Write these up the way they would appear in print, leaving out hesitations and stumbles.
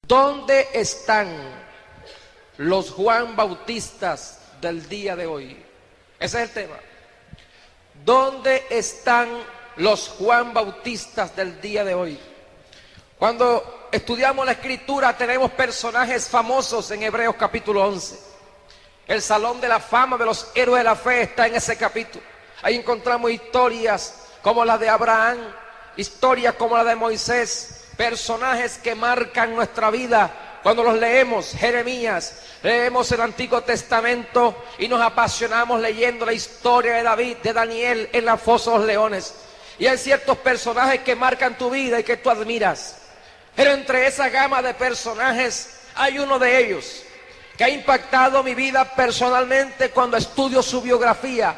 ¿Dónde están los Juan Bautistas del día de hoy? Ese es el tema. ¿Dónde están los Juan Bautistas del día de hoy? Cuando estudiamos la Escritura tenemos personajes famosos en Hebreos capítulo 11. El salón de la fama de los héroes de la fe está en ese capítulo. Ahí encontramos historias como la de Abraham, historias como la de Moisés, personajes que marcan nuestra vida. Cuando los leemos, Jeremías, leemos el Antiguo Testamento y nos apasionamos leyendo la historia de David, de Daniel en la fosa de los leones. Y hay ciertos personajes que marcan tu vida y que tú admiras. Pero entre esa gama de personajes hay uno de ellos que ha impactado mi vida personalmente cuando estudio su biografía.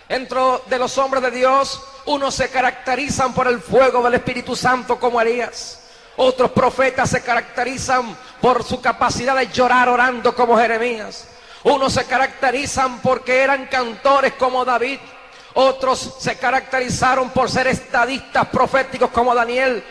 Dentro de los hombres de Dios, unos se caracterizan por el fuego del Espíritu Santo como Elías. Otros profetas se caracterizan por su capacidad de llorar orando como Jeremías. Unos se caracterizan porque eran cantores como David. Otros se caracterizaron por ser estadistas proféticos como Daniel.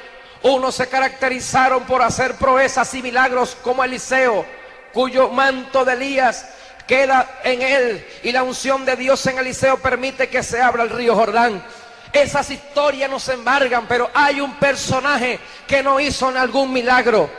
Unos se caracterizaron por hacer proezas y milagros como Eliseo, cuyo manto de Elías queda en él y la unción de Dios en Eliseo permite que se abra el río Jordán. Esas historias nos embargan, pero hay un personaje que no hizo algún milagro.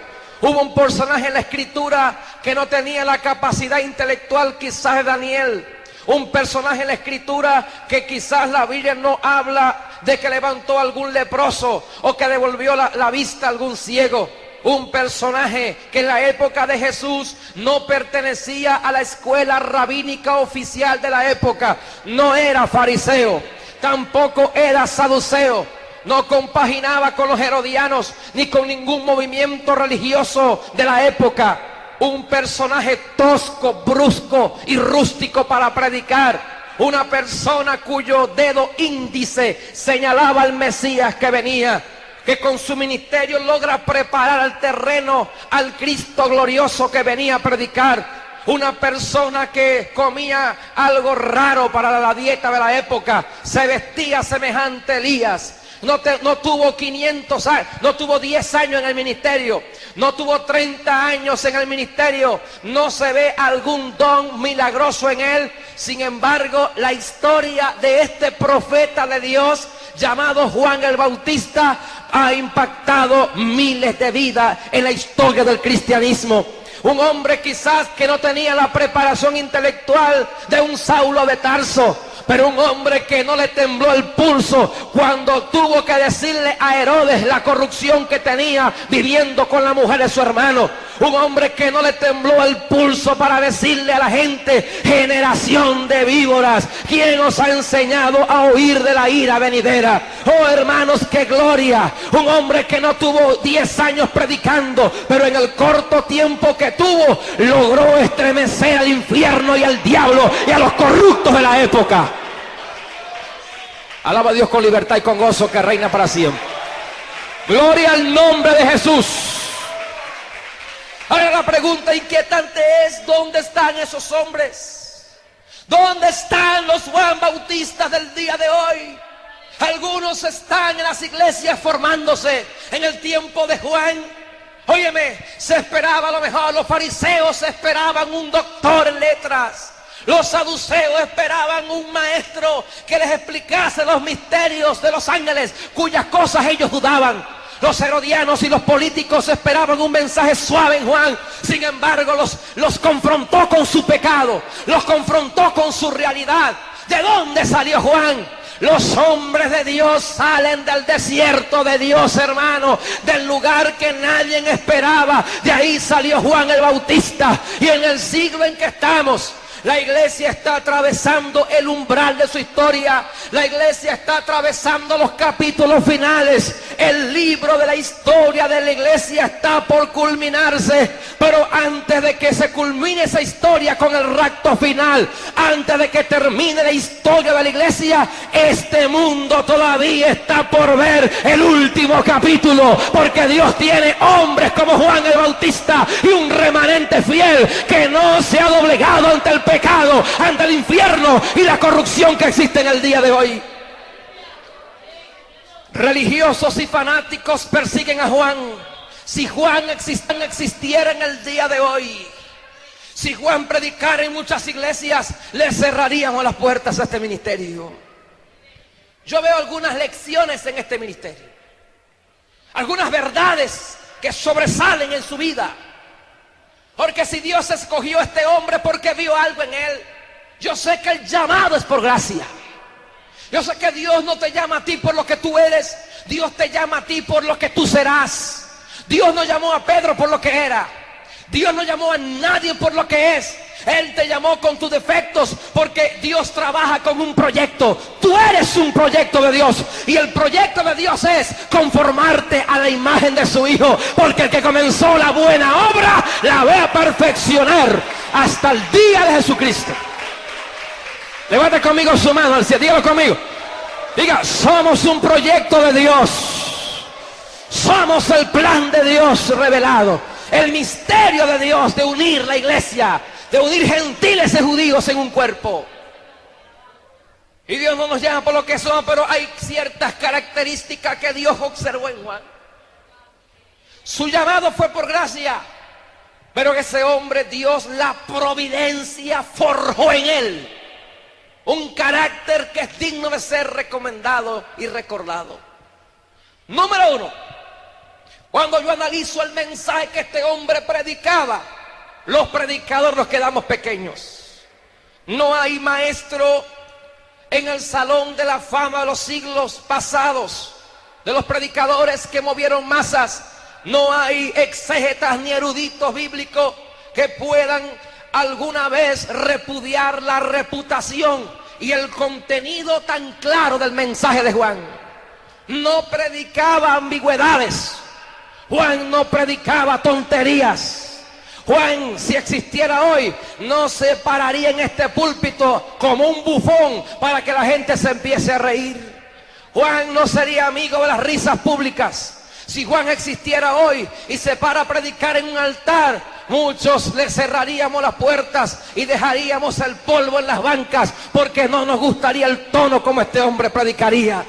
Hubo un personaje en la Escritura que no tenía la capacidad intelectual quizás de Daniel. Un personaje en la Escritura que quizás la Biblia no habla de que levantó a algún leproso o que devolvió la vista a algún ciego. Un personaje que en la época de Jesús no pertenecía a la escuela rabínica oficial de la época. No era fariseo, tampoco era saduceo, no compaginaba con los herodianos ni con ningún movimiento religioso de la época. Un personaje tosco, brusco y rústico para predicar. Una persona cuyo dedo índice señalaba al Mesías que venía, que con su ministerio logra preparar el terreno al Cristo glorioso que venía a predicar. Una persona que comía algo raro para la dieta de la época, se vestía semejante a Elías. No tuvo 500 años, no tuvo 10 años en el ministerio, no tuvo 30 años en el ministerio, no se ve algún don milagroso en él. Sin embargo, la historia de este profeta de Dios llamado Juan el Bautista ha impactado miles de vidas en la historia del cristianismo. Un hombre quizás que no tenía la preparación intelectual de un Saulo de Tarso, pero un hombre que no le tembló el pulso cuando tuvo que decirle a Herodes la corrupción que tenía viviendo con la mujer de su hermano. Un hombre que no le tembló el pulso para decirle a la gente: generación de víboras, ¿quién os ha enseñado a huir de la ira venidera? Oh hermanos, qué gloria. Un hombre que no tuvo 10 años predicando, pero en el corto tiempo que tuvo logró estremecer al infierno y al diablo y a los corruptos de la época. Alaba a Dios con libertad y con gozo que reina para siempre. Gloria al nombre de Jesús. Ahora la pregunta inquietante es: ¿dónde están esos hombres? ¿Dónde están los Juan Bautistas del día de hoy? Algunos están en las iglesias formándose en el tiempo de Juan. Óyeme, se esperaba a lo mejor, los fariseos esperaban un doctor en letras. Los saduceos esperaban un maestro que les explicase los misterios de los ángeles, cuyas cosas ellos dudaban. Los herodianos y los políticos esperaban un mensaje suave en Juan. Sin embargo, los confrontó con su pecado, los confrontó con su realidad. ¿De dónde salió Juan? Los hombres de Dios salen del desierto de Dios, hermano, del lugar que nadie esperaba. De ahí salió Juan el Bautista. Y en el siglo en que estamos, la iglesia está atravesando el umbral de su historia. La iglesia está atravesando los capítulos finales. El libro de la historia de la iglesia está por culminarse. Pero antes de que se culmine esa historia con el rapto final, antes de que termine la historia de la iglesia, este mundo todavía está por ver el último capítulo. Porque Dios tiene hombres como Juan el Bautista y un remanente fiel que no se ha doblegado ante el pecado, ante el infierno y la corrupción que existe en el día de hoy. Religiosos y fanáticos persiguen a Juan. Si Juan existiera en el día de hoy, si Juan predicara en muchas iglesias, le cerraríamos las puertas a este ministerio. Yo veo algunas lecciones en este ministerio, algunas verdades que sobresalen en su vida. Porque si Dios escogió a este hombre porque vio algo en él, yo sé que el llamado es por gracia. Yo sé que Dios no te llama a ti por lo que tú eres, Dios te llama a ti por lo que tú serás. Dios no llamó a Pedro por lo que era, Dios no llamó a nadie por lo que es. Él te llamó con tus defectos, porque Dios trabaja con un proyecto. Tú eres un proyecto de Dios, y el proyecto de Dios es conformarte a la imagen de su Hijo, porque el que comenzó la buena obra la va a perfeccionar hasta el día de Jesucristo. Levante conmigo su mano al cielo, dígalo conmigo. Diga: somos un proyecto de Dios. Somos el plan de Dios revelado, el misterio de Dios de unir la iglesia, de unir gentiles y judíos en un cuerpo. Y Dios no nos llama por lo que somos, pero hay ciertas características que Dios observó en Juan. Su llamado fue por gracia, pero ese hombre, Dios, la providencia forjó en él un carácter que es digno de ser recomendado y recordado. Número uno, cuando yo analizo el mensaje que este hombre predicaba, los predicadores nos quedamos pequeños. No hay maestro en el salón de la fama de los siglos pasados, de los predicadores que movieron masas. No hay exégetas ni eruditos bíblicos que puedan alguna vez repudiar la reputación y el contenido tan claro del mensaje de Juan. No predicaba ambigüedades. Juan no predicaba tonterías. Juan, si existiera hoy, no se pararía en este púlpito como un bufón para que la gente se empiece a reír. Juan no sería amigo de las risas públicas. Si Juan existiera hoy y se para a predicar en un altar, muchos le cerraríamos las puertas y dejaríamos el polvo en las bancas, porque no nos gustaría el tono como este hombre predicaría.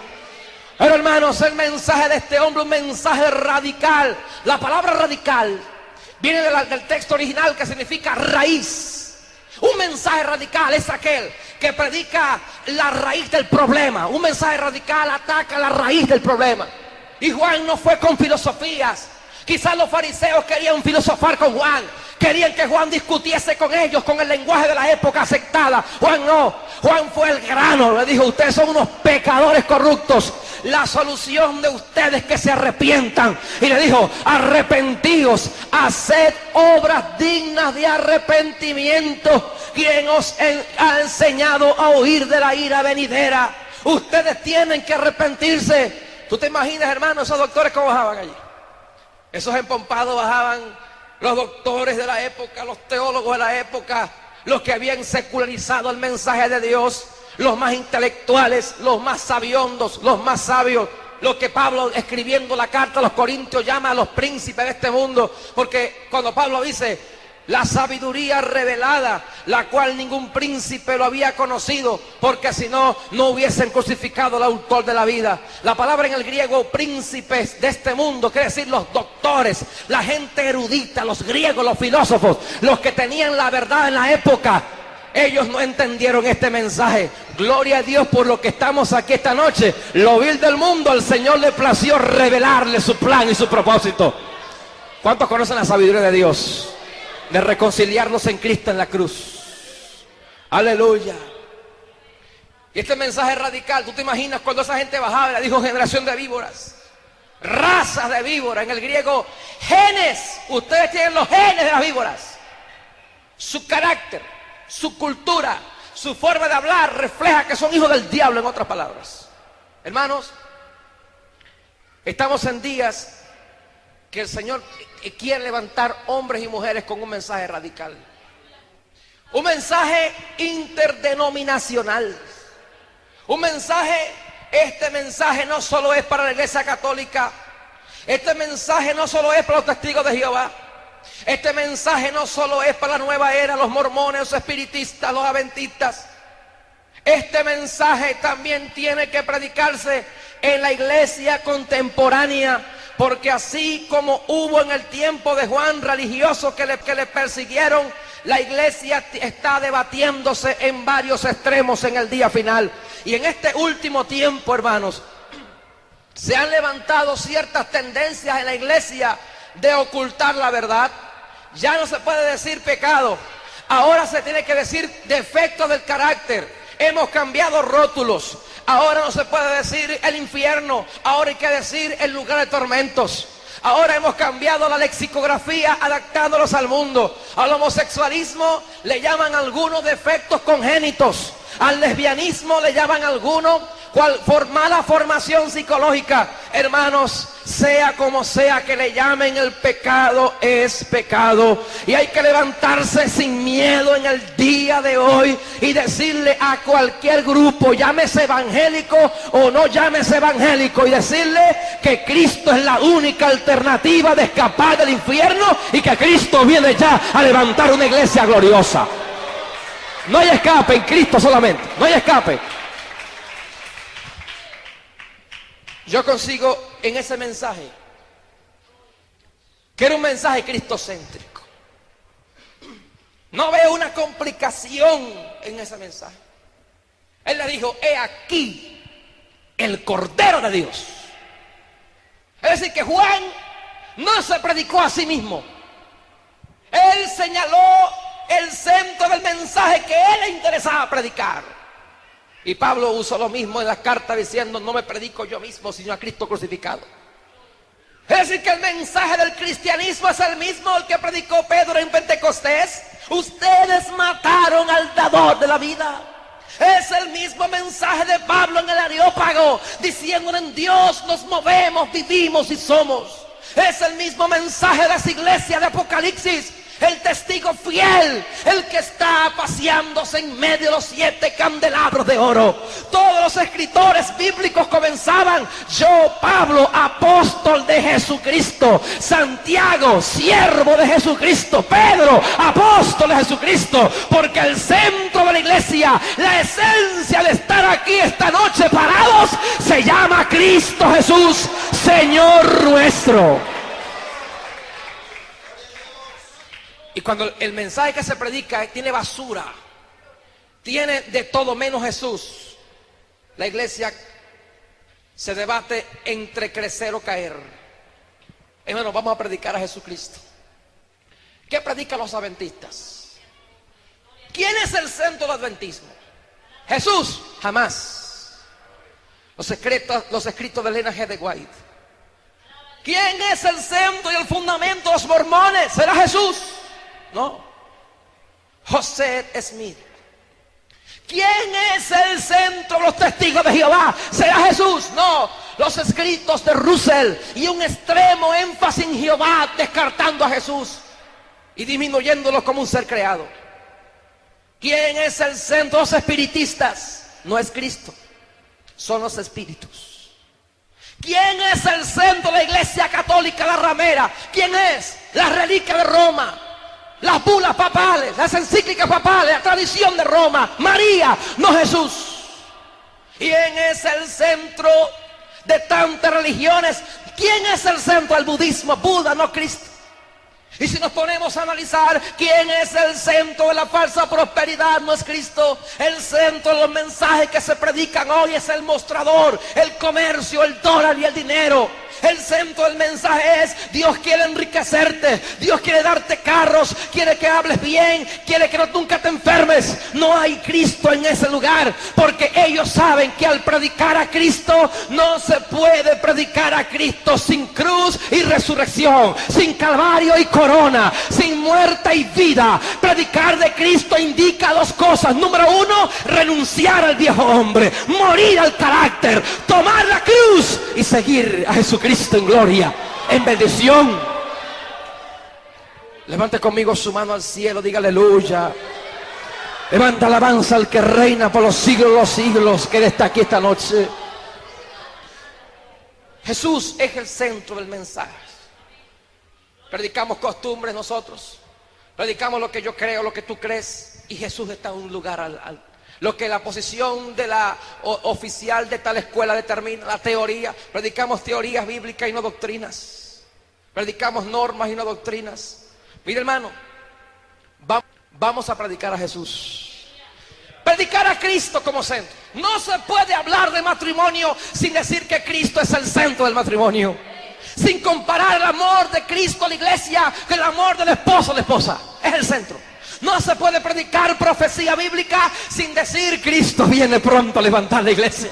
Pero hermanos, el mensaje de este hombre, un mensaje radical. La palabra radical viene del texto original, que significa raíz. Un mensaje radical es aquel que predica la raíz del problema. Un mensaje radical ataca la raíz del problema. Y Juan no fue con filosofías. Quizás los fariseos querían filosofar con Juan, querían que Juan discutiese con ellos con el lenguaje de la época aceptada. Juan no, Juan fue el grano. Le dijo: ustedes son unos pecadores corruptos, la solución de ustedes es que se arrepientan. Y le dijo: arrepentíos, haced obras dignas de arrepentimiento. Quien os ha enseñado a huir de la ira venidera. Ustedes tienen que arrepentirse. ¿Tú te imaginas, hermano, esos doctores cómo bajaban allí? Esos empompados bajaban, los doctores de la época, los teólogos de la época, los que habían secularizado el mensaje de Dios, los más intelectuales, los más sabiondos, los más sabios, los que Pablo, escribiendo la carta a los Corintios, llama a los príncipes de este mundo, porque cuando Pablo dice: la sabiduría revelada, la cual ningún príncipe lo había conocido, porque si no, no hubiesen crucificado al autor de la vida. La palabra en el griego príncipes de este mundo quiere decir los doctores, la gente erudita, los griegos, los filósofos, los que tenían la verdad en la época. Ellos no entendieron este mensaje. Gloria a Dios por lo que estamos aquí esta noche. Lo vil del mundo, al Señor le plació revelarle su plan y su propósito. ¿Cuántos conocen la sabiduría de Dios? De reconciliarnos en Cristo en la cruz. Aleluya. Y este mensaje radical, tú te imaginas cuando esa gente bajaba y le dijo: generación de víboras, razas de víboras. En el griego, genes. Ustedes tienen los genes de las víboras. Su carácter, su cultura, su forma de hablar refleja que son hijos del diablo, en otras palabras. Hermanos, estamos en días que el Señor quiere levantar hombres y mujeres con un mensaje radical, un mensaje interdenominacional, un mensaje. Este mensaje no solo es para la Iglesia Católica, este mensaje no solo es para los testigos de Jehová, este mensaje no solo es para la nueva era, los mormones, los espiritistas, los adventistas. Este mensaje también tiene que predicarse en la iglesia contemporánea, porque así como hubo en el tiempo de Juan religiosos que le persiguieron, la iglesia está debatiéndose en varios extremos en el día final. Y en este último tiempo, hermanos, se han levantado ciertas tendencias en la iglesia de ocultar la verdad. Ya no se puede decir pecado, ahora se tiene que decir defecto del carácter. Hemos cambiado rótulos. Ahora no se puede decir el infierno, ahora hay que decir el lugar de tormentos. Ahora hemos cambiado la lexicografía adaptándolos al mundo. Al homosexualismo le llaman algunos defectos congénitos. Al lesbianismo le llaman algunos mala formación psicológica. Hermanos, sea como sea que le llamen, el pecado es pecado. Y hay que levantarse sin miedo en el día de hoy y decirle a cualquier grupo, llámese evangélico o no llámese evangélico, y decirle que Cristo es la única alternativa de escapar del infierno y que Cristo viene ya a levantar una iglesia gloriosa. No hay escape en Cristo solamente, no hay escape. Yo consigo en ese mensaje que era un mensaje cristocéntrico. No veo una complicación en ese mensaje. Él le dijo, he aquí el Cordero de Dios. Es decir, que Juan no se predicó a sí mismo. Él señaló el centro del mensaje que él le interesaba predicar. Y Pablo usó lo mismo en la carta diciendo, no me predico yo mismo, sino a Cristo crucificado. Es decir, que el mensaje del cristianismo es el mismo el que predicó Pedro en Pentecostés. Ustedes mataron al dador de la vida. Es el mismo mensaje de Pablo en el Areópago, diciendo, en Dios nos movemos, vivimos y somos. Es el mismo mensaje de las iglesias de Apocalipsis. El testigo fiel, el que está paseándose en medio de los 7 candelabros de oro. Todos los escritores bíblicos comenzaban, yo, Pablo, apóstol de Jesucristo. Santiago, siervo de Jesucristo. Pedro, apóstol de Jesucristo. Porque el centro de la iglesia, la esencia de estar aquí esta noche parados, se llama Cristo Jesús, Señor nuestro. Y cuando el mensaje que se predica tiene basura, tiene de todo menos Jesús, la iglesia se debate entre crecer o caer. Hermano, vamos a predicar a Jesucristo. ¿Qué predican los adventistas? ¿Quién es el centro del adventismo? Jesús, jamás. Los escritos de Elena G. de White. ¿Quién es el centro y el fundamento de los mormones? ¿Será Jesús? No. José Smith. ¿Quién es el centro de los testigos de Jehová? ¿Será Jesús? No. Los escritos de Russell y un extremo énfasis en Jehová, descartando a Jesús y disminuyéndolo como un ser creado. ¿Quién es el centro de los espiritistas? No es Cristo, son los espíritus. ¿Quién es el centro de la iglesia católica, la ramera? ¿Quién es? La reliquia de Roma, las bulas papales, las encíclicas papales, la tradición de Roma. María, no Jesús. ¿Quién es el centro de tantas religiones? ¿Quién es el centro del budismo? Buda, no Cristo. Y si nos ponemos a analizar quién es el centro de la falsa prosperidad, no es Cristo. El centro de los mensajes que se predican hoy es el mostrador, el comercio, el dólar y el dinero. El centro del mensaje es: Dios quiere enriquecerte, Dios quiere darte carros, quiere que hables bien, quiere que nunca te enfermes. No hay Cristo en ese lugar, porque ellos saben que al predicar a Cristo no se puede predicar a Cristo sin cruz y resurrección, sin calvario y corona, sin muerte y vida. Predicar de Cristo indica dos cosas: número uno, renunciar al viejo hombre, morir al carácter, tomar la cruz y seguir a Jesucristo en gloria, en bendición. Levante conmigo su mano al cielo, diga aleluya. Levanta alabanza al que reina por los siglos de los siglos, que está aquí esta noche. Jesús es el centro del mensaje. Predicamos costumbres nosotros, predicamos lo que yo creo, lo que tú crees, y Jesús está en un lugar Lo que la posición de la oficial de tal escuela determina, la teoría. Predicamos teorías bíblicas y no doctrinas. Predicamos normas y no doctrinas. Mire, hermano, vamos a predicar a Jesús. Predicar a Cristo como centro. No se puede hablar de matrimonio sin decir que Cristo es el centro del matrimonio. Sin comparar el amor de Cristo a la iglesia con el amor del esposo a la esposa. Es el centro. No se puede predicar profecía bíblica sin decir Cristo viene pronto a levantar la iglesia.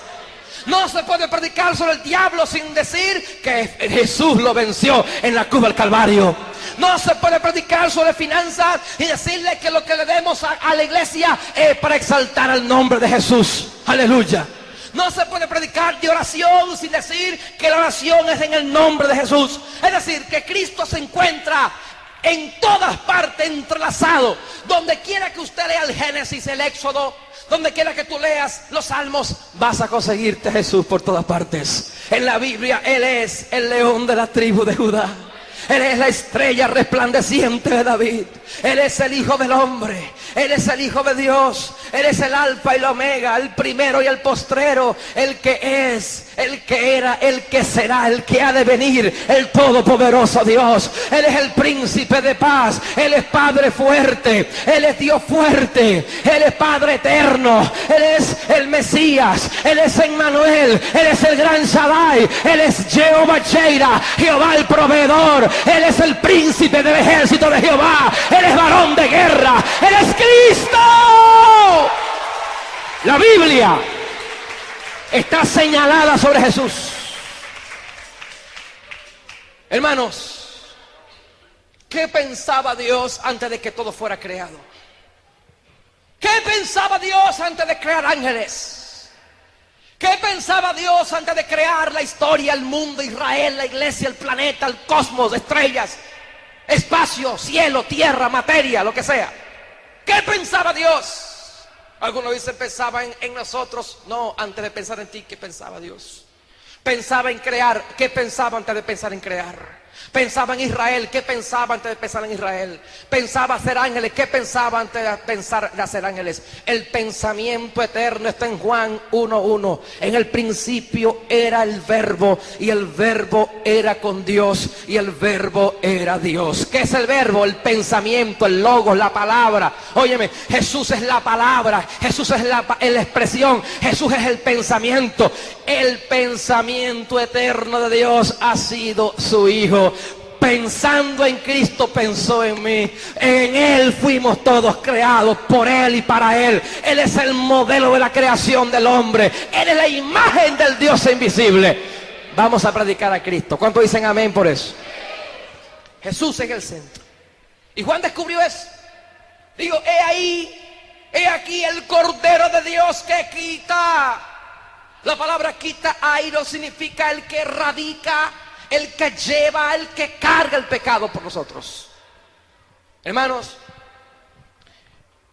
No se puede predicar sobre el diablo sin decir que Jesús lo venció en la cruz del Calvario. No se puede predicar sobre finanzas y decirle que lo que le demos a la iglesia es para exaltar el nombre de Jesús. Aleluya. No se puede predicar de oración sin decir que la oración es en el nombre de Jesús. Es decir, que Cristo se encuentra en todas partes entrelazado. Donde quiera que usted lea el Génesis, el Éxodo, donde quiera que tú leas los Salmos, vas a conseguirte Jesús por todas partes. En la Biblia Él es el león de la tribu de Judá. Él es la estrella resplandeciente de David. Él es el Hijo del hombre. Él es el Hijo de Dios. Él es el Alfa y el Omega, el primero y el postrero, el que es, el que era, el que será, el que ha de venir, el todopoderoso Dios. Él es el príncipe de paz. Él es Padre fuerte. Él es Dios fuerte. Él es Padre eterno. Él es el Mesías. Él es Emmanuel. Él es el gran Shaddai. Él es Jehová Jireh, Jehová el proveedor. Él es el príncipe del ejército de Jehová. Él es varón de guerra. Él es Cristo. La Biblia está señalada sobre Jesús. Hermanos, ¿qué pensaba Dios antes de que todo fuera creado? ¿Qué pensaba Dios antes de crear ángeles? ¿Qué pensaba Dios antes de crear la historia, el mundo, Israel, la iglesia, el planeta, el cosmos, estrellas, espacio, cielo, tierra, materia, lo que sea? ¿Qué pensaba Dios? Algunos dicen pensaba en nosotros. No, antes de pensar en ti, ¿qué pensaba Dios? Pensaba en crear. ¿Qué pensaba antes de pensar en crear? Pensaba en Israel. ¿Qué pensaba antes de pensar en Israel? Pensaba hacer ángeles. ¿Qué pensaba antes de pensar de hacer ángeles? El pensamiento eterno está en Juan 1:1. En el principio era el verbo, y el verbo era con Dios, y el verbo era Dios. ¿Qué es el verbo? El pensamiento, el logos, la palabra. Óyeme, Jesús es la palabra. Jesús es la expresión. Jesús es el pensamiento. El pensamiento eterno de Dios ha sido su Hijo. Pensando en Cristo, pensó en mí. En Él fuimos todos creados, por Él y para Él. Él es el modelo de la creación del hombre. Él es la imagen del Dios invisible. Vamos a predicar a Cristo. ¿Cuántos dicen amén por eso? Jesús es el centro. Y Juan descubrió eso. Digo, he ahí, he aquí el Cordero de Dios que quita. La palabra quita, airo, significa el que radica, el que lleva, el que carga el pecado por nosotros. Hermanos,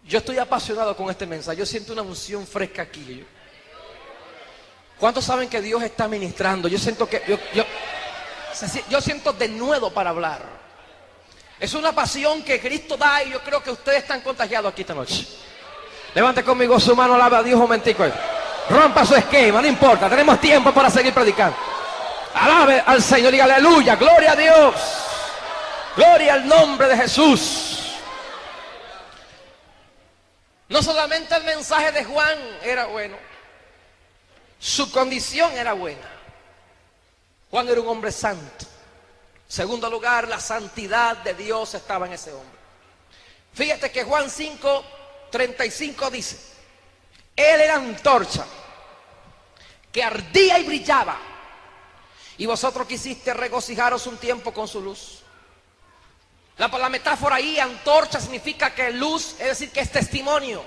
yo estoy apasionado con este mensaje. Yo siento una unción fresca aquí. ¿Cuántos saben que Dios está ministrando? Yo siento que yo siento denuedo para hablar. Es una pasión que Cristo da, y yo creo que ustedes están contagiados aquí esta noche. Levante conmigo su mano, alabe a Dios un momentico. Rompa su esquema, no importa, tenemos tiempo para seguir predicando. Alabe al Señor y aleluya, gloria a Dios, gloria al nombre de Jesús. No solamente el mensaje de Juan era bueno, su condición era buena. Juan era un hombre santo. Segundo lugar, la santidad de Dios estaba en ese hombre. Fíjate que Juan 5:35 dice: Él era antorcha que ardía y brillaba, y vosotros quisiste regocijaros un tiempo con su luz. La metáfora ahí, antorcha, significa que luz, es decir, que es testimonio.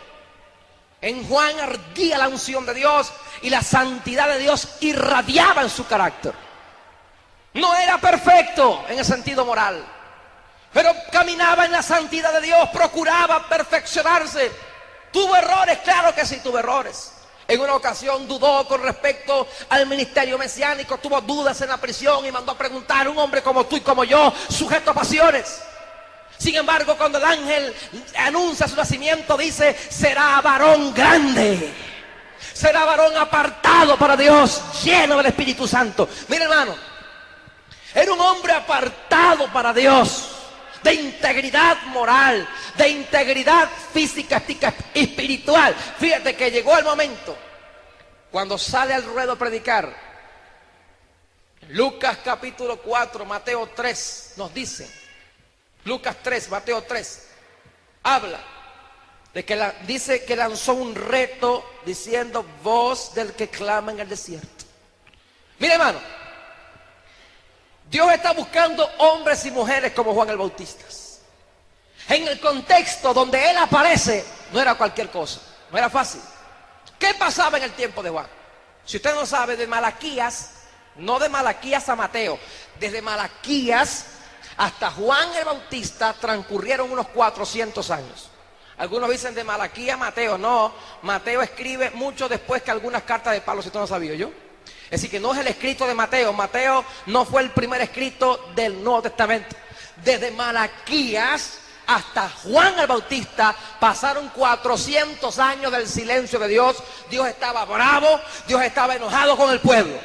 En Juan ardía la unción de Dios, y la santidad de Dios irradiaba en su carácter. No era perfecto en el sentido moral, pero caminaba en la santidad de Dios, procuraba perfeccionarse. ¿Tuvo errores? Claro que sí, tuvo errores. En una ocasión dudó con respecto al ministerio mesiánico, tuvo dudas en la prisión y mandó a preguntar: un hombre como tú y como yo, sujeto a pasiones, Sin embargo, cuando el ángel anuncia su nacimiento, dice: será varón grande, será varón apartado para Dios, lleno del Espíritu Santo. Mira, hermano, era un hombre apartado para Dios, de integridad moral, de integridad física, espiritual. Fíjate que llegó el momento cuando sale al ruedo a predicar. Lucas capítulo 4, Mateo 3 nos dice, Lucas 3, Mateo 3, habla de que dice que lanzó un reto diciendo: voz del que clama en el desierto. Mira, hermano, Dios está buscando hombres y mujeres como Juan el Bautista. En el contexto donde él aparece, no era cualquier cosa, no era fácil. ¿Qué pasaba en el tiempo de Juan? Si usted no sabe, de Malaquías, no de Malaquías a Mateo, desde Malaquías hasta Juan el Bautista transcurrieron unos 400 años. Algunos dicen de Malaquías a Mateo. No, Mateo escribe mucho después que algunas cartas de Pablo, si usted no sabía yo. Es decir, que no es el escrito de Mateo. Mateo no fue el primer escrito del Nuevo Testamento. Desde Malaquías hasta Juan el Bautista pasaron 400 años del silencio de Dios. Dios estaba bravo, Dios estaba enojado con el pueblo.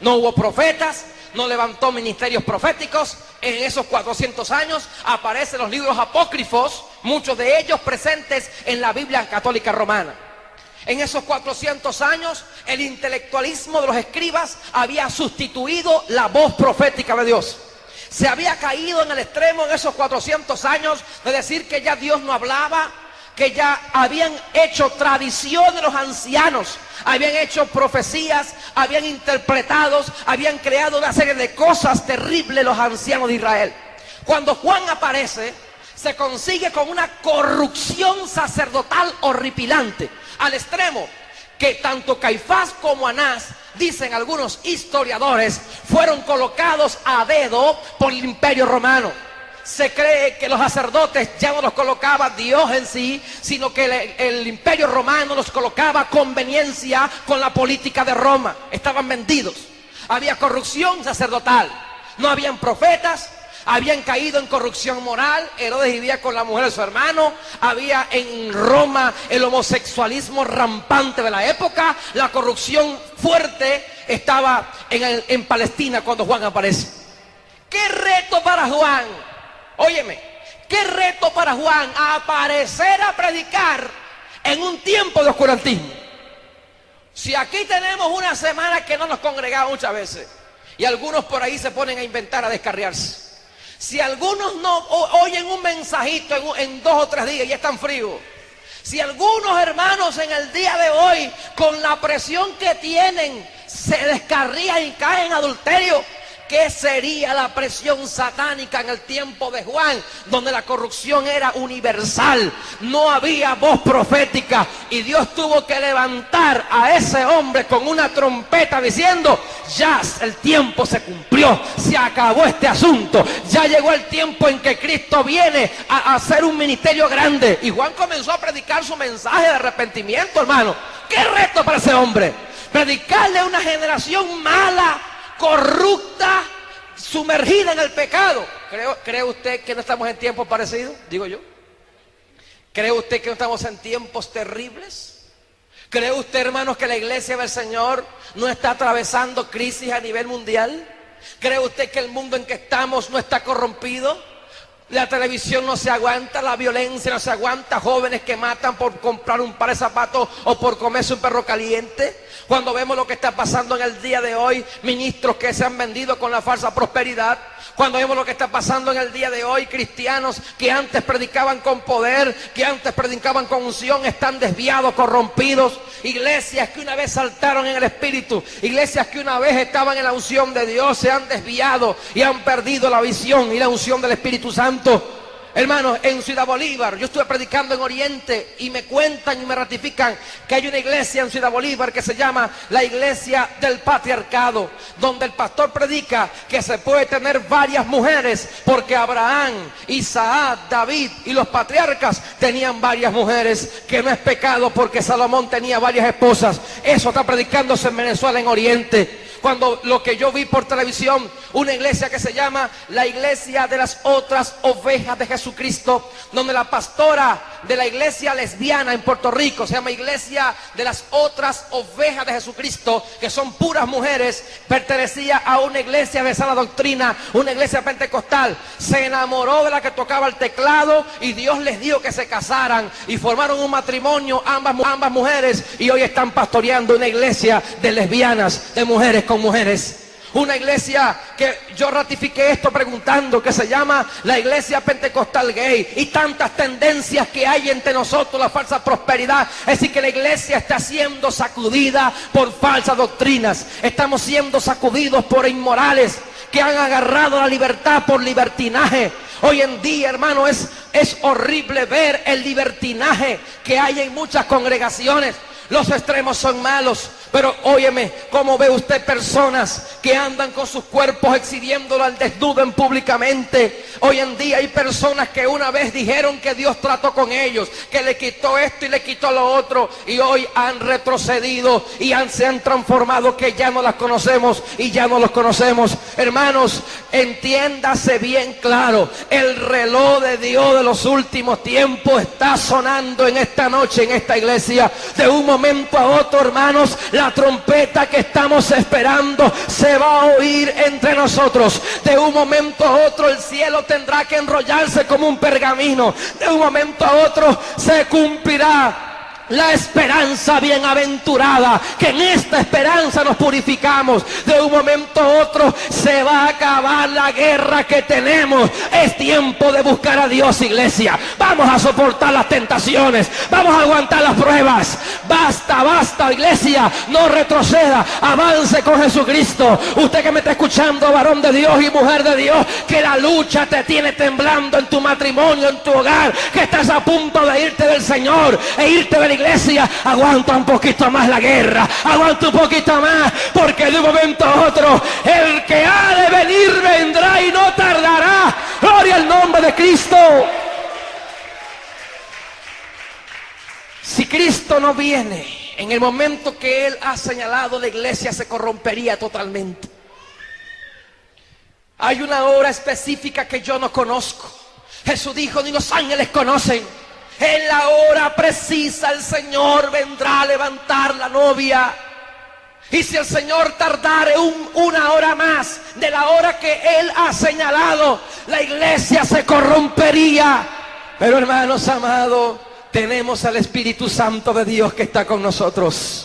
No hubo profetas, no levantó ministerios proféticos. En esos 400 años aparecen los libros apócrifos, muchos de ellos presentes en la Biblia católica romana. En esos 400 años, el intelectualismo de los escribas había sustituido la voz profética de Dios. Se había caído en el extremo en esos 400 años de decir que ya Dios no hablaba, que ya habían hecho tradición de los ancianos, habían hecho profecías, habían interpretado, habían creado una serie de cosas terribles los ancianos de Israel. Cuando Juan aparece, se consigue con una corrupción sacerdotal horripilante, al extremo que tanto Caifás como Anás, dicen algunos historiadores, fueron colocados a dedo por el Imperio Romano. Se cree que los sacerdotes ya no los colocaba Dios en sí, sino que el Imperio Romano los colocaba a conveniencia con la política de Roma. Estaban vendidos. Había corrupción sacerdotal. No habían profetas. Habían caído en corrupción moral. Herodes vivía con la mujer de su hermano. Había en Roma el homosexualismo rampante de la época. La corrupción fuerte estaba en Palestina cuando Juan aparece. ¡Qué reto para Juan! Óyeme, qué reto para Juan aparecer a predicar en un tiempo de oscurantismo. Si aquí tenemos una semana que no nos congregamos muchas veces, y algunos por ahí se ponen a inventar, a descarriarse. Si algunos no oyen un mensajito en 2 o 3 días y están fríos. Si algunos hermanos en el día de hoy, con la presión que tienen, se descarrían y caen en adulterio, ¿qué sería la presión satánica en el tiempo de Juan, donde la corrupción era universal? No había voz profética y Dios tuvo que levantar a ese hombre con una trompeta diciendo: ya el tiempo se cumplió, se acabó este asunto, ya llegó el tiempo en que Cristo viene a hacer un ministerio grande. Y Juan comenzó a predicar su mensaje de arrepentimiento, hermano. ¡Qué reto para ese hombre! Predicarle a una generación mala, corrupta, sumergida en el pecado. ¿Cree usted que no estamos en tiempos parecidos? Digo yo. ¿Cree usted que no estamos en tiempos terribles? ¿Cree usted, hermanos, que la iglesia del Señor no está atravesando crisis a nivel mundial? ¿Cree usted que el mundo en que estamos no está corrompido? La televisión no se aguanta, la violencia no se aguanta, jóvenes que matan por comprar un par de zapatos o por comerse un perro caliente. Cuando vemos lo que está pasando en el día de hoy, ministros que se han vendido con la falsa prosperidad. Cuando vemos lo que está pasando en el día de hoy, cristianos que antes predicaban con poder, que antes predicaban con unción, están desviados, corrompidos. Iglesias que una vez saltaron en el Espíritu, iglesias que una vez estaban en la unción de Dios, se han desviado y han perdido la visión y la unción del Espíritu Santo. Hermanos, en Ciudad Bolívar, yo estuve predicando en Oriente y me cuentan y me ratifican que hay una iglesia en Ciudad Bolívar que se llama la Iglesia del Patriarcado, donde el pastor predica que se puede tener varias mujeres, porque Abraham, Isaac, David y los patriarcas tenían varias mujeres, que no es pecado porque Salomón tenía varias esposas. eso está predicándose en Venezuela, en Oriente. Cuando lo que yo vi por televisión, una iglesia que se llama la Iglesia de las Otras Ovejas de Jesucristo, donde la pastora de la iglesia lesbiana en Puerto Rico, se llama Iglesia de las Otras Ovejas de Jesucristo, que son puras mujeres, pertenecía a una iglesia de sana doctrina, una iglesia pentecostal. Se enamoró de la que tocaba el teclado y Dios les dijo que se casaran y formaron un matrimonio, ambas mujeres, y hoy están pastoreando una iglesia de lesbianas, de mujeres con mujeres. Una iglesia que yo ratifiqué esto preguntando, que se llama la Iglesia Pentecostal Gay. Y tantas tendencias que hay entre nosotros, la falsa prosperidad. Es decir, que la iglesia está siendo sacudida por falsas doctrinas. Estamos siendo sacudidos por inmorales que han agarrado la libertad por libertinaje. Hoy en día, hermano, es horrible ver el libertinaje que hay en muchas congregaciones. Los extremos son malos, pero óyeme, ¿cómo ve usted personas que andan con sus cuerpos exhibiéndolo al desnudo públicamente? Hoy en día hay personas que una vez dijeron que Dios trató con ellos, que le quitó esto y le quitó lo otro, y hoy han retrocedido y se han transformado, que ya no las conocemos y ya no los conocemos. Hermanos, entiéndase bien claro, el reloj de Dios de los últimos tiempos está sonando en esta noche, en esta iglesia. De un momento a otro, hermanos, la trompeta que estamos esperando se va a oír entre nosotros. De un momento a otro el cielo tendrá que enrollarse como un pergamino. De un momento a otro se cumplirá la esperanza bienaventurada, que en esta esperanza nos purificamos. De un momento a otro se va a acabar la guerra que tenemos. Es tiempo de buscar a Dios, iglesia. Vamos a soportar las tentaciones, vamos a aguantar las pruebas. Basta, iglesia, no retroceda, avance con Jesucristo. Usted que me está escuchando, varón de Dios y mujer de Dios, que la lucha te tiene temblando en tu matrimonio, en tu hogar, que estás a punto de irte del Señor e irte de la iglesia, aguanta un poquito más la guerra, aguanta un poquito más, porque de un momento a otro el que ha de venir vendrá y no tardará. Gloria al nombre de Cristo. Si Cristo no viene en el momento que Él ha señalado, la iglesia se corrompería totalmente. Hay una hora específica que yo no conozco. Jesús dijo, ni los ángeles conocen. En la hora precisa el Señor vendrá a levantar la novia. Y si el Señor tardare una hora más de la hora que Él ha señalado, la iglesia se corrompería. Pero hermanos amados, tenemos al Espíritu Santo de Dios que está con nosotros.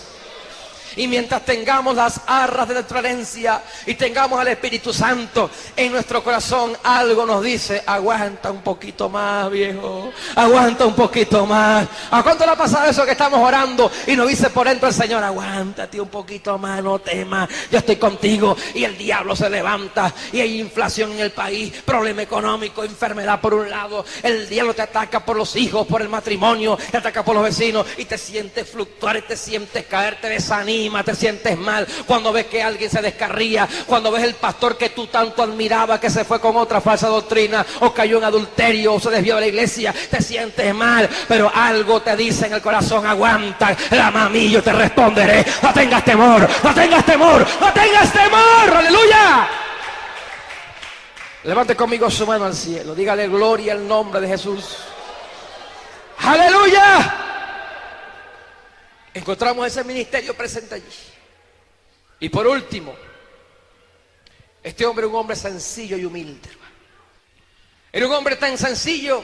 Y mientras tengamos las arras de nuestra herencia y tengamos al Espíritu Santo en nuestro corazón, algo nos dice, aguanta un poquito más, viejo, aguanta un poquito más. ¿A cuánto le ha pasado eso que estamos orando y nos dice por dentro el Señor, aguántate un poquito más, no temas, yo estoy contigo? Y el diablo se levanta y hay inflación en el país, problema económico, enfermedad por un lado, el diablo te ataca por los hijos, por el matrimonio, te ataca por los vecinos y te sientes fluctuar y te sientes caer, te desanimas, te sientes mal cuando ves que alguien se descarría, cuando ves el pastor que tú tanto admirabas que se fue con otra falsa doctrina o cayó en adulterio o se desvió de la iglesia, te sientes mal, pero algo te dice en el corazón, aguanta, clama a mí, yo te responderé. No tengas temor, no tengas temor, no tengas temor, aleluya. Levante conmigo su mano al cielo, dígale gloria al nombre de Jesús, aleluya. Encontramos ese ministerio presente allí. Y por último, este hombre era un hombre sencillo y humilde, hermano. Era un hombre tan sencillo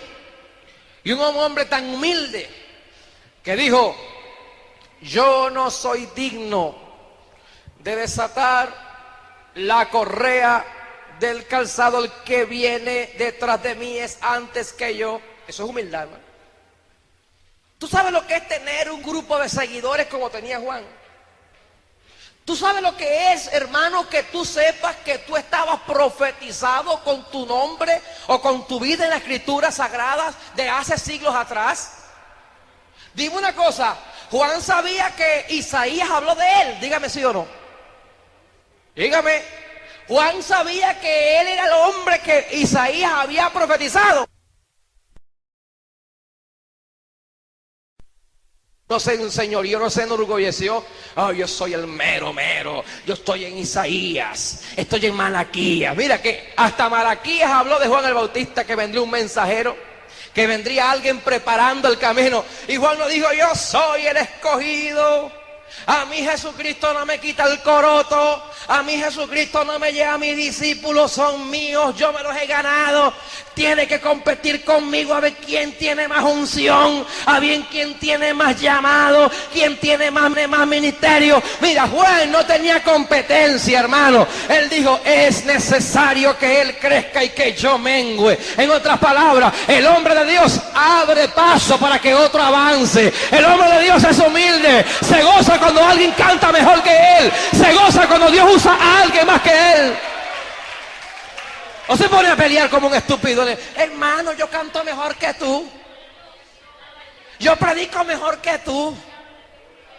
y un hombre tan humilde que dijo, yo no soy digno de desatar la correa del calzado, el que viene detrás de mí es antes que yo. Eso es humildad, hermano. ¿Tú sabes lo que es tener un grupo de seguidores como tenía Juan? ¿Tú sabes lo que es, hermano, que tú sepas que tú estabas profetizado con tu nombre o con tu vida en las escrituras sagradas de hace siglos atrás? Dime una cosa, Juan sabía que Isaías habló de él, dígame sí o no. Dígame, Juan sabía que él era el hombre que Isaías había profetizado. No se enseñoreó, no se enorgulleció. Oh, yo soy el mero mero. Yo estoy en Isaías, estoy en Malaquías. Mira que hasta Malaquías habló de Juan el Bautista, que vendría un mensajero, que vendría alguien preparando el camino. Y Juan no dijo: yo soy el escogido. A mí Jesucristo no me quita el coroto. A mí Jesucristo no me lleva a mis discípulos, son míos, yo me los he ganado. Tiene que competir conmigo a ver quién tiene más unción, a ver quién tiene más llamado, quién tiene más ministerio. Mira, Juan no tenía competencia, hermano. Él dijo: es necesario que él crezca y que yo mengüe. En otras palabras, el hombre de Dios abre paso para que otro avance. El hombre de Dios es humilde, se goza cuando alguien canta mejor que él, se goza cuando Dios usa a alguien más que él. O se pone a pelear como un estúpido. Hermano, yo canto mejor que tú, yo predico mejor que tú.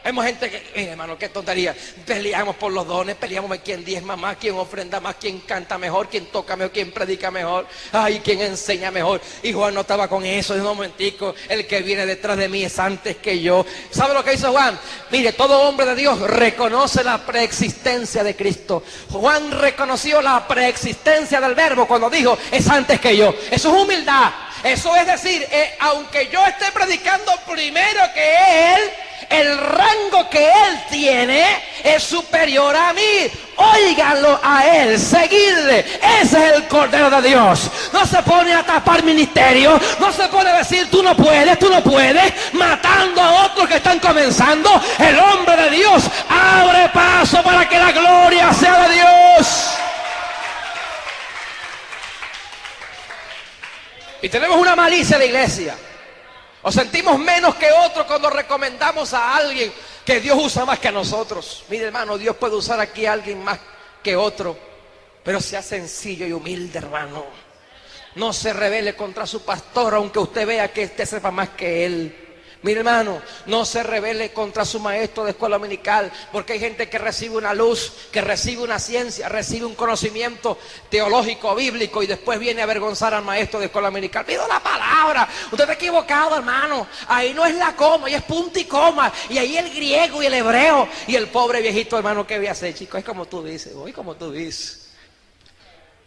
Hemos gente que, mira, hermano, qué tontería. Peleamos por los dones, peleamos por quién diezma más, quién ofrenda más, quién canta mejor, quién toca mejor, quién predica mejor, ay, quién enseña mejor. Y Juan no estaba con eso. En un momentico, el que viene detrás de mí es antes que yo. ¿Sabe lo que hizo Juan? Mire, todo hombre de Dios reconoce la preexistencia de Cristo. Juan reconoció la preexistencia del Verbo cuando dijo: es antes que yo. Eso es humildad. Eso es decir, aunque yo esté predicando primero que él, el rango que él tiene es superior a mí. Óiganlo a él, seguidle. Ese es el Cordero de Dios. No se pone a tapar ministerio, no se pone a decir: tú no puedes, matando a otros que están comenzando. El hombre de Dios abre paso para que la gloria sea de Dios. Y tenemos una malicia de iglesia. O sentimos menos que otros cuando recomendamos a alguien que Dios usa más que a nosotros. Mire, hermano, Dios puede usar aquí a alguien más que otro, pero sea sencillo y humilde, hermano. No se rebele contra su pastor, aunque usted vea que este sepa más que él. Mire, hermano, no se rebele contra su maestro de escuela dominical, porque hay gente que recibe una luz, que recibe una ciencia, recibe un conocimiento teológico, bíblico, y después viene a avergonzar al maestro de escuela dominical. Pido la palabra, usted está equivocado, hermano. Ahí no es la coma, ahí es punto y coma, y ahí el griego y el hebreo. Y el pobre viejito, hermano, ¿qué voy a hacer, chico? Es como tú dices, hoy como tú dices.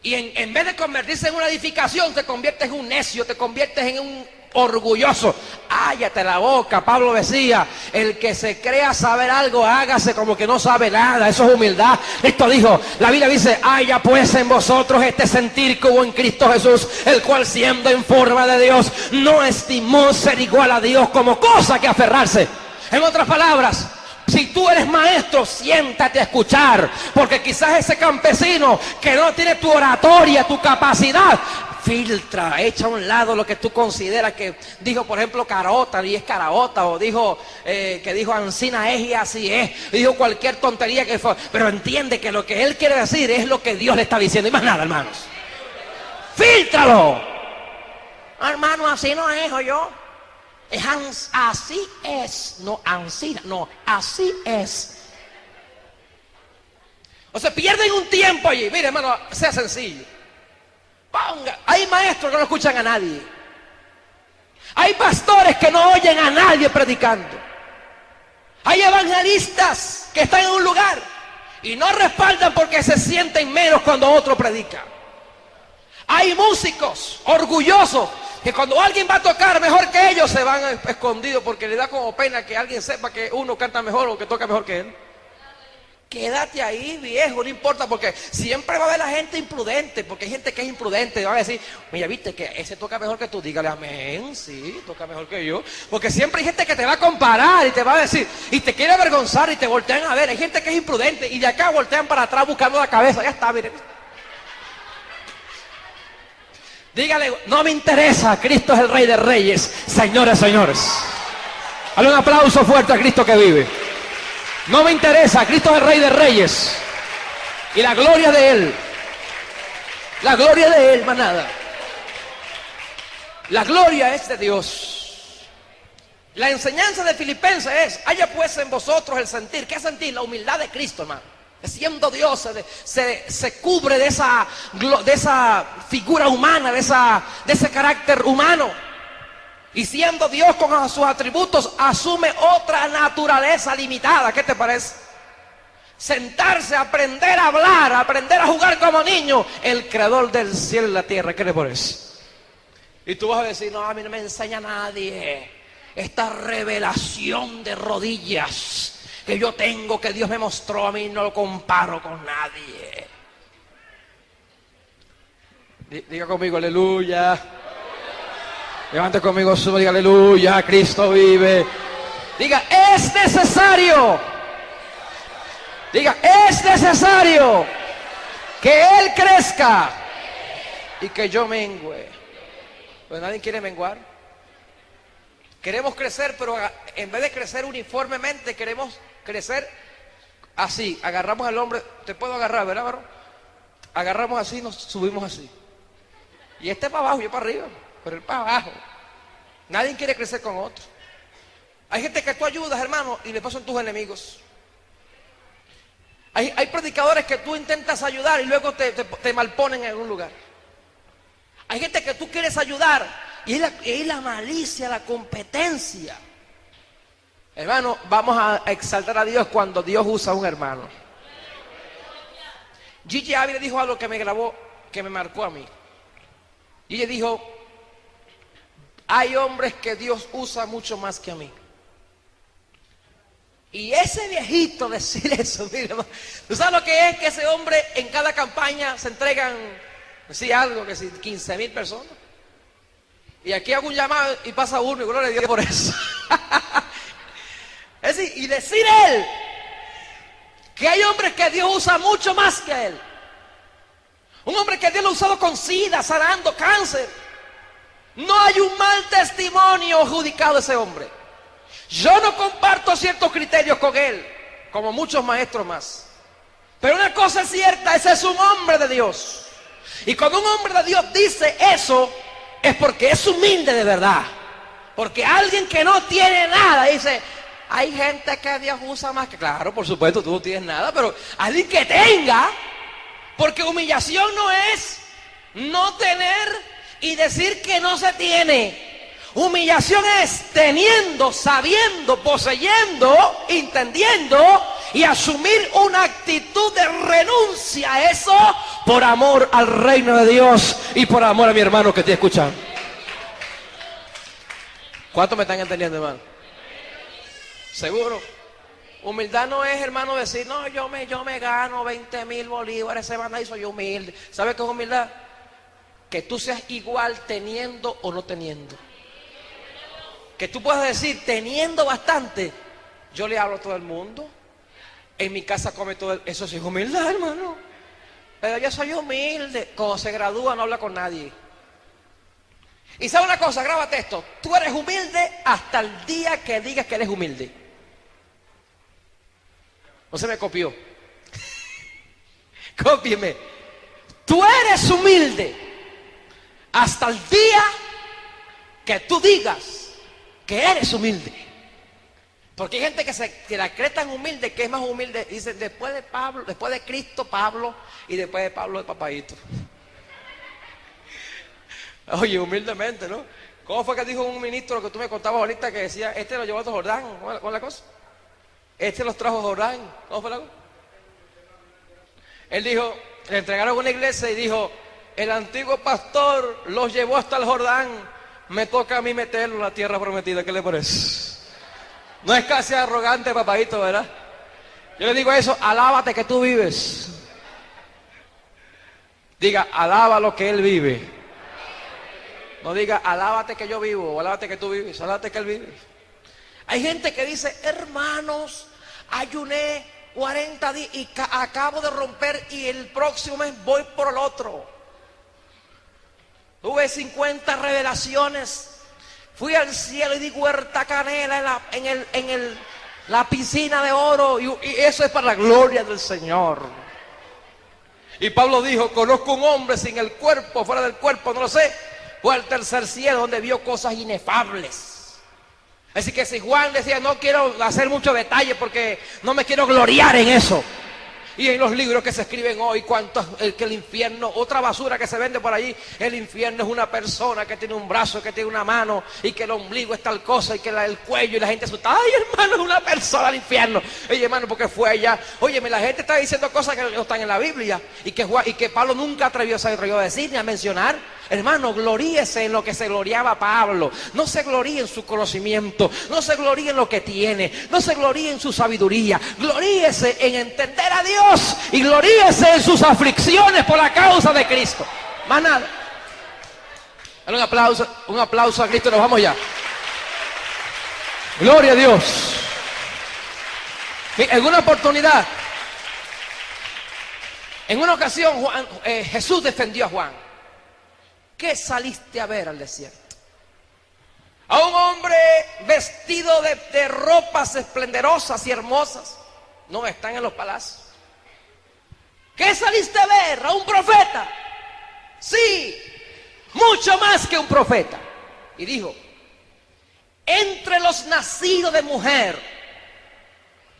Y en vez de convertirse en una edificación, te conviertes en un necio, te conviertes en un orgulloso. Cállate la boca. Pablo decía: el que se crea saber algo, hágase como que no sabe nada. Eso es humildad. Esto dijo, la Biblia dice: haya pues en vosotros este sentir que hubo en Cristo Jesús, el cual siendo en forma de Dios, no estimó ser igual a Dios como cosa que aferrarse. En otras palabras, si tú eres maestro, siéntate a escuchar, porque quizás ese campesino que no tiene tu oratoria, tu capacidad, filtra, echa a un lado lo que tú consideras que dijo, por ejemplo, Carota y es Caraota, o dijo que dijo Ancina es y así es, dijo cualquier tontería que fue, pero entiende que lo que él quiere decir es lo que Dios le está diciendo, y más nada, hermanos. Fíltralo. Hermano, así no es, yo. Así es, no Ancina, no, así es. O sea, pierden un tiempo allí. Mire, hermano, sea sencillo. Hay maestros que no escuchan a nadie. Hay pastores que no oyen a nadie predicando. Hay evangelistas que están en un lugar y no respaldan porque se sienten menos cuando otro predica. Hay músicos orgullosos que cuando alguien va a tocar mejor que ellos se van escondidos porque le da como pena que alguien sepa que uno canta mejor o que toca mejor que él. Quédate ahí, viejo, no importa, porque siempre va a haber la gente imprudente, porque hay gente que es imprudente y va a decir: mira, viste que ese toca mejor que tú. Dígale amén, sí, toca mejor que yo. Porque siempre hay gente que te va a comparar y te va a decir, y te quiere avergonzar y te voltean a ver. Hay gente que es imprudente y de acá voltean para atrás buscando la cabeza. Ya está, mire. Dígale: no me interesa, Cristo es el Rey de Reyes, señores, señores. Dale un aplauso fuerte a Cristo que vive. No me interesa, Cristo es el Rey de Reyes. Y la gloria de Él. La gloria de Él, más nada. La gloria es de Dios. La enseñanza de Filipenses es: haya pues en vosotros el sentir. ¿Qué sentir? La humildad de Cristo, hermano. Siendo Dios, se cubre de esa figura humana, de ese carácter humano. Y siendo Dios con sus atributos, asume otra naturaleza limitada. ¿Qué te parece? Sentarse, aprender a hablar, aprender a jugar como niño. El creador del cielo y la tierra. ¿Qué te parece? Y tú vas a decir, no, a mí no me enseña nadie esta revelación de rodillas que yo tengo, que Dios me mostró, a mí no lo comparo con nadie. Diga conmigo, aleluya. Levante conmigo su mano, diga aleluya, Cristo vive. Diga, es necesario. Diga, es necesario que Él crezca y que yo mengüe. Pues nadie quiere menguar. Queremos crecer, pero en vez de crecer uniformemente, queremos crecer así. Agarramos al hombre, te puedo agarrar, ¿verdad, varón? Agarramos así, nos subimos así. Y este para abajo, yo para arriba, pero él para abajo. Nadie quiere crecer con otro. Hay gente que tú ayudas, hermano, y después son tus enemigos. Hay predicadores que tú intentas ayudar y luego te malponen en algún lugar. Hay gente que tú quieres ayudar y es la malicia, la competencia. Hermano, vamos a exaltar a Dios cuando Dios usa a un hermano. Gigi Ávila dijo algo que me grabó, que me marcó a mí. Gigi dijo, hay hombres que Dios usa mucho más que a mí. Y ese viejito decir eso, mira, ¿tú sabes lo que es? Que ese hombre en cada campaña se entregan, sí, algo, que sí, 15,000 personas. Y aquí hago un llamado y pasa uno, y gloria a Dios por eso. Es decir, y decir él, que hay hombres que Dios usa mucho más que él. Un hombre que Dios lo ha usado con SIDA, sanando cáncer. No hay un mal testimonio adjudicado a ese hombre. Yo no comparto ciertos criterios con él, como muchos maestros más. Pero una cosa es cierta, ese es un hombre de Dios. Y cuando un hombre de Dios dice eso, es porque es humilde de verdad. Porque alguien que no tiene nada dice, hay gente que Dios usa más que... Claro, por supuesto, tú no tienes nada, pero alguien que tenga, porque humillación no es no tener y decir que no se tiene. Humillación es teniendo, sabiendo, poseyendo, entendiendo y asumir una actitud de renuncia a eso por amor al reino de Dios y por amor a mi hermano que estoy escuchando. ¿Cuántos me están entendiendo, hermano? ¿Seguro? Humildad no es, hermano, decir, no, yo me gano 20,000 bolívares semana y soy humilde. ¿Sabes qué es humildad? Que tú seas igual teniendo o no teniendo. Que tú puedas decir, teniendo bastante, yo le hablo a todo el mundo. En mi casa come todo el... Eso sí es humildad, hermano. Pero yo soy humilde. Cuando se gradúa no habla con nadie. Y sabe una cosa, grábate esto. Tú eres humilde hasta el día que digas que eres humilde. No se me copió. Cópieme. Tú eres humilde hasta el día que tú digas que eres humilde. Porque hay gente que la cree tan humilde que es más humilde. Dice, después de Pablo, después de Cristo, Pablo, y después de Pablo, el papadito. Oye, humildemente, ¿no? ¿Cómo fue que dijo un ministro que tú me contabas ahorita que decía, este lo llevó a Jordán? ¿Cómo es la cosa? Este los trajo a Jordán. ¿Cómo fue la cosa? Él dijo, le entregaron una iglesia y dijo, el antiguo pastor los llevó hasta el Jordán, me toca a mí meterlo en la tierra prometida. ¿Qué le parece? No es casi arrogante, papadito, ¿verdad? Yo le digo eso, alábate que tú vives. Diga, alaba lo que él vive. No diga, alábate que yo vivo, o alábate que tú vives, alábate que él vive. Hay gente que dice, hermanos, ayuné 40 días y acabo de romper y el próximo mes voy por el otro. Tuve 50 revelaciones. Fui al cielo y di huerta canela en la piscina de oro. Y eso es para la gloria del Señor. Y Pablo dijo, conozco un hombre sin el cuerpo, fuera del cuerpo, no lo sé. Fue al tercer cielo donde vio cosas inefables. Así que si Juan decía, no quiero hacer mucho detalle porque no me quiero gloriar en eso. Y en los libros que se escriben hoy, que el infierno, otra basura que se vende por allí, el infierno es una persona que tiene un brazo, que tiene una mano, y que el ombligo es tal cosa, y que el cuello, y la gente asusta. Ay, hermano, es una persona al infierno. Oye, hermano, porque fue allá. Óyeme, la gente está diciendo cosas que no están en la Biblia, y que Pablo nunca se atrevió a decir ni a mencionar. Hermano, gloríese en lo que se gloriaba Pablo. No se gloríe en su conocimiento, no se gloríe en lo que tiene, no se gloríe en su sabiduría. Gloríese en entender a Dios y gloríese en sus aflicciones por la causa de Cristo. Más nada. Dale un aplauso a Cristo y nos vamos ya. Gloria a Dios. En una oportunidad, en una ocasión, Jesús defendió a Juan. ¿Qué saliste a ver al desierto? A un hombre vestido de ropas esplendorosas y hermosas. No están en los palacios. ¿Qué saliste a ver? ¿A un profeta? Sí, mucho más que un profeta. Y dijo: entre los nacidos de mujer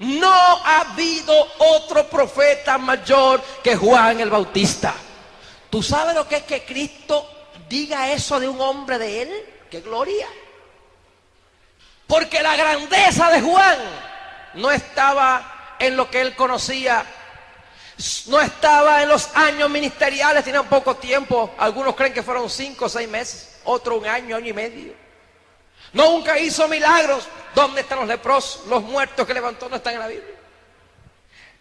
no ha habido otro profeta mayor que Juan el Bautista. ¿Tú sabes lo que es que Cristo diga eso de un hombre de él? ¡Qué gloria! Porque la grandeza de Juan no estaba en lo que él conocía, no estaba en los años ministeriales, tenía poco tiempo. Algunos creen que fueron 5 o 6 meses, otro un año, año y medio. Nunca hizo milagros. ¿Dónde están los leprosos? Los muertos que levantó no están en la Biblia.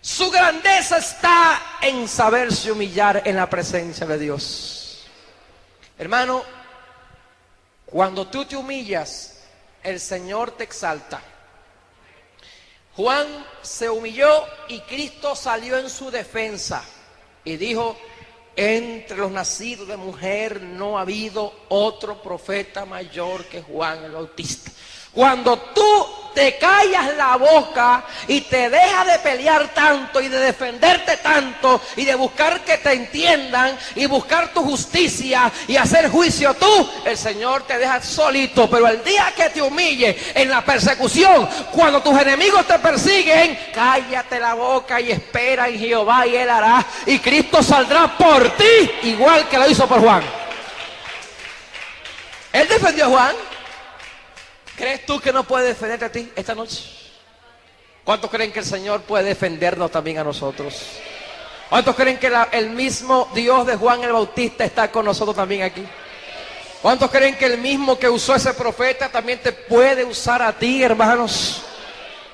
Su grandeza está en saberse humillar en la presencia de Dios. Hermano, cuando tú te humillas, el Señor te exalta. Juan se humilló y Cristo salió en su defensa y dijo: entre los nacidos de mujer no ha habido otro profeta mayor que Juan el Bautista. Cuando tú te callas la boca y te dejas de pelear tanto y de defenderte tanto y de buscar que te entiendan y buscar tu justicia y hacer juicio tú, el Señor te deja solito. Pero el día que te humille en la persecución, cuando tus enemigos te persiguen, cállate la boca y espera en Jehová y Él hará. Y Cristo saldrá por ti igual que lo hizo por Juan. Él defendió a Juan. ¿Crees tú que no puede defenderte a ti esta noche? ¿Cuántos creen que el Señor puede defendernos también a nosotros? ¿Cuántos creen que el mismo Dios de Juan el Bautista está con nosotros también aquí? ¿Cuántos creen que el mismo que usó a ese profeta también te puede usar a ti, hermanos?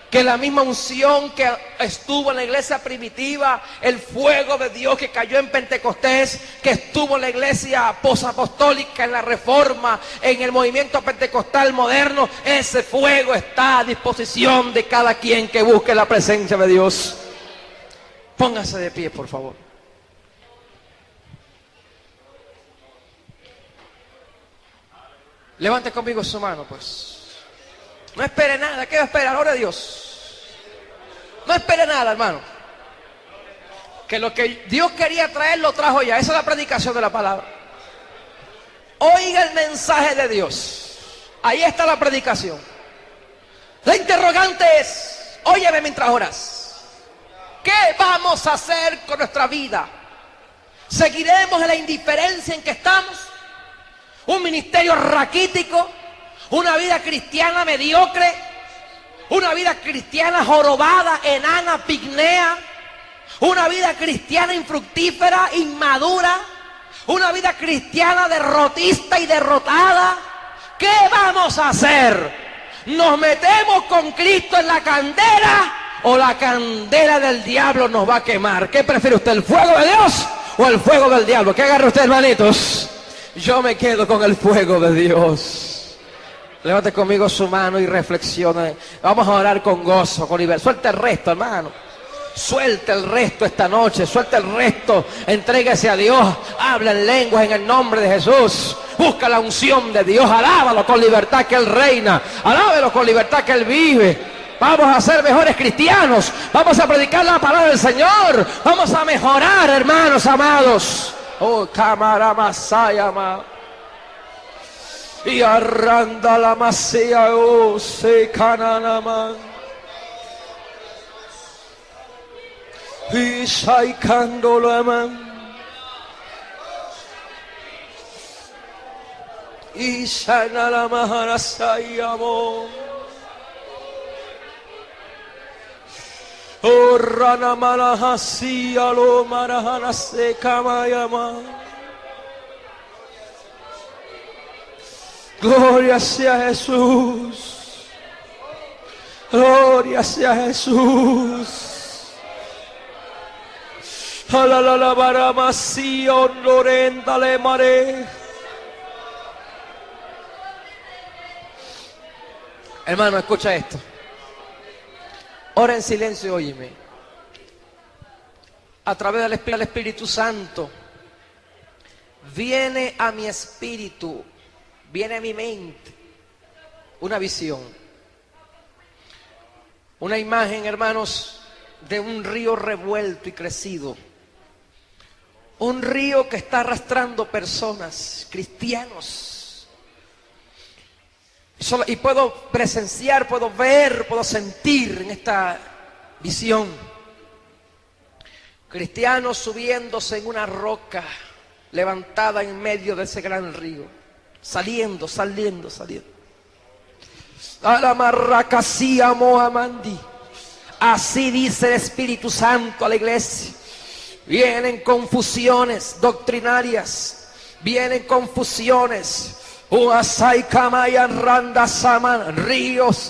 Que la misma unción que estuvo en la iglesia primitiva, el fuego de Dios que cayó en Pentecostés, que estuvo en la iglesia posapostólica, en la Reforma, en el movimiento pentecostal moderno, ese fuego está a disposición de cada quien que busque la presencia de Dios. Póngase de pie, por favor. Levante conmigo su mano, pues. No espere nada. ¿Qué va a esperar? Ahora Dios. No espere nada, hermano. Que lo que Dios quería traer, lo trajo ya. Esa es la predicación de la palabra. Oiga el mensaje de Dios. Ahí está la predicación. La interrogante es: óyeme mientras oras. ¿Qué vamos a hacer con nuestra vida? ¿Seguiremos en la indiferencia en que estamos? ¿Un ministerio raquítico? ¿Una vida cristiana mediocre? ¿Una vida cristiana jorobada, enana, pigmea? ¿Una vida cristiana infructífera, inmadura? ¿Una vida cristiana derrotista y derrotada? ¿Qué vamos a hacer? ¿Nos metemos con Cristo en la candela o la candela del diablo nos va a quemar? ¿Qué prefiere usted, el fuego de Dios o el fuego del diablo? ¿Qué agarra usted, hermanitos? Yo me quedo con el fuego de Dios. Levante conmigo su mano y reflexione. Vamos a orar con gozo, con libertad. Suelta el resto, hermano. Suelta el resto esta noche. Suelta el resto. Entréguese a Dios. Habla en lenguas en el nombre de Jesús. Busca la unción de Dios. Alábalo con libertad que Él reina. Alábalo con libertad que Él vive. Vamos a ser mejores cristianos. Vamos a predicar la palabra del Señor. Vamos a mejorar, hermanos amados. Oh, cámara masayama. Y arranda la masía, oh, se cananaman. Y saicando la mano. Y sana la mahana sayamo. Oh rana malahasi alo marahana se kamayama. Gloria sea Jesús. Gloria sea Jesús. Alalala baramasi ondorendale mare. Hermano, escucha esto. Ora en silencio y óyeme. A través del Espíritu Santo viene a mi espíritu, viene a mi mente una visión, una imagen, hermanos, de un río revuelto y crecido. Un río que está arrastrando personas, cristianos. Y puedo presenciar, puedo ver, puedo sentir en esta visión cristianos subiéndose en una roca levantada en medio de ese gran río, saliendo. Alamarracasía Mohamandi. Así dice el Espíritu Santo a la iglesia. Vienen confusiones doctrinarias, vienen confusiones.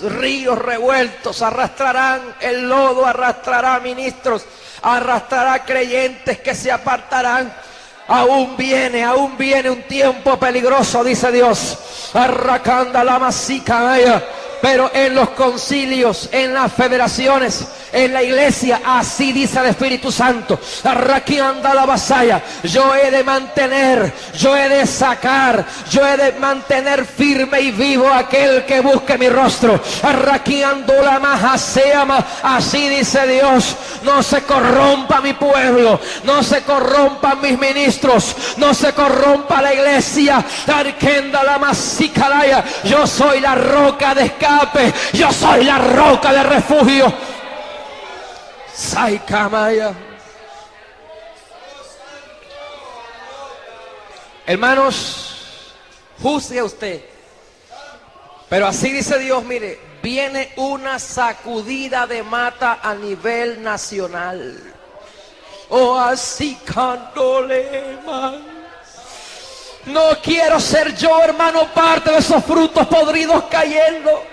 Ríos revueltos arrastrarán el lodo, arrastrará ministros, arrastrará creyentes que se apartarán. Aún viene un tiempo peligroso, dice Dios. Arracanda la masica. Pero en los concilios, en las federaciones, en la iglesia, así dice el Espíritu Santo. Arraquianda la vasalla. Yo he de mantener, yo he de sacar, yo he de mantener firme y vivo aquel que busque mi rostro. Arraquiando la majaseama. Así dice Dios. No se corrompa mi pueblo, no se corrompan mis ministros, no se corrompa la iglesia. Arquenda la masicalaya. Yo soy la roca de escape. Yo soy la roca de refugio. Saikamaya. Hermanos, juzgue usted. Pero así dice Dios, mire, viene una sacudida de mata a nivel nacional. Oh, así cándole más. No quiero ser yo, hermano, parte de esos frutos podridos cayendo.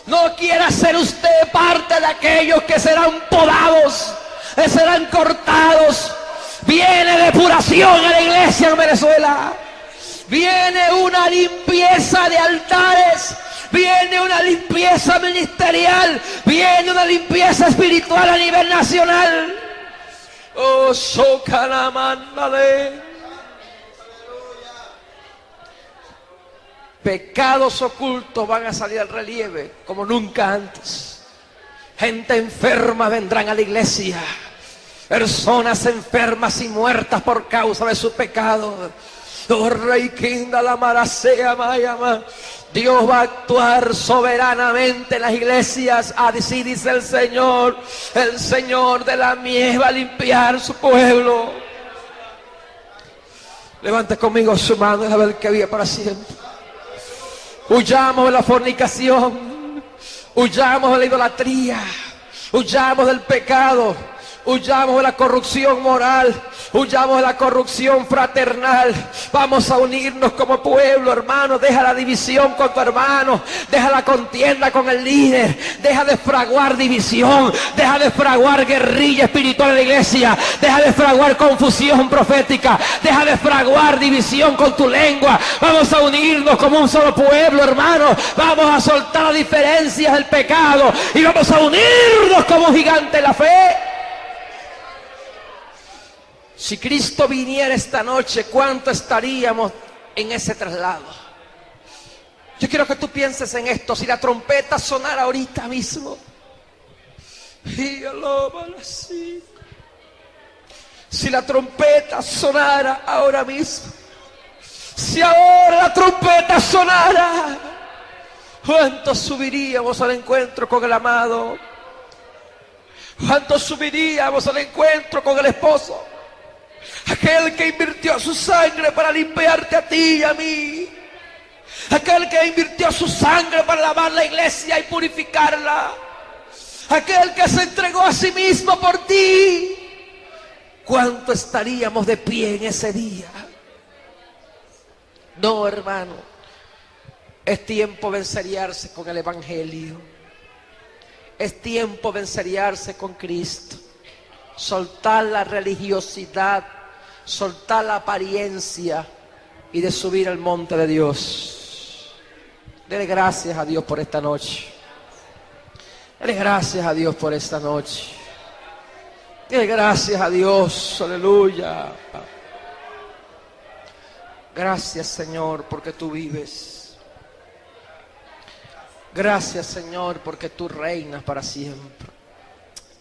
No quiera ser usted parte de aquellos que serán podados, que serán cortados. Viene depuración a la iglesia en Venezuela. Viene una limpieza de altares. Viene una limpieza ministerial. Viene una limpieza espiritual a nivel nacional. Oh, Socalamandale. Pecados ocultos van a salir al relieve como nunca antes. Gente enferma vendrán a la iglesia. Personas enfermas y muertas por causa de su pecado. Oh, Rey Kinda la Marasea Mayama. Dios va a actuar soberanamente en las iglesias. Así dice el Señor de la mies va a limpiar su pueblo. Levante conmigo su mano y a ver que vive para siempre. Huyamos de la fornicación, huyamos de la idolatría, huyamos del pecado, huyamos de la corrupción moral, huyamos de la corrupción fraternal. Vamos a unirnos como pueblo, hermano. Deja la división con tu hermano, deja la contienda con el líder, deja de fraguar división, deja de fraguar guerrilla espiritual en la iglesia, deja de fraguar confusión profética, deja de fraguar división con tu lengua. Vamos a unirnos como un solo pueblo, hermano. Vamos a soltar las diferencias del pecado y vamos a unirnos como gigante en la fe. Si Cristo viniera esta noche, ¿cuánto estaríamos en ese traslado? Yo quiero que tú pienses en esto. Si la trompeta sonara ahorita mismo, si la trompeta sonara ahora mismo, si ahora la trompeta sonara, ¿cuántos subiríamos al encuentro con el amado? ¿Cuántos subiríamos al encuentro con el esposo? Aquel que invirtió su sangre para limpiarte a ti y a mí. Aquel que invirtió su sangre para lavar la iglesia y purificarla. Aquel que se entregó a sí mismo por ti. ¿Cuánto estaríamos de pie en ese día? No, hermano. Es tiempo de enseriarse con el evangelio. Es tiempo de enseriarse con Cristo. Soltar la religiosidad, soltar la apariencia y de subir al monte de Dios. Dele gracias a Dios por esta noche. Dele gracias a Dios por esta noche. Dele gracias a Dios, aleluya. Gracias, Señor, porque tú vives. Gracias, Señor, porque tú reinas para siempre.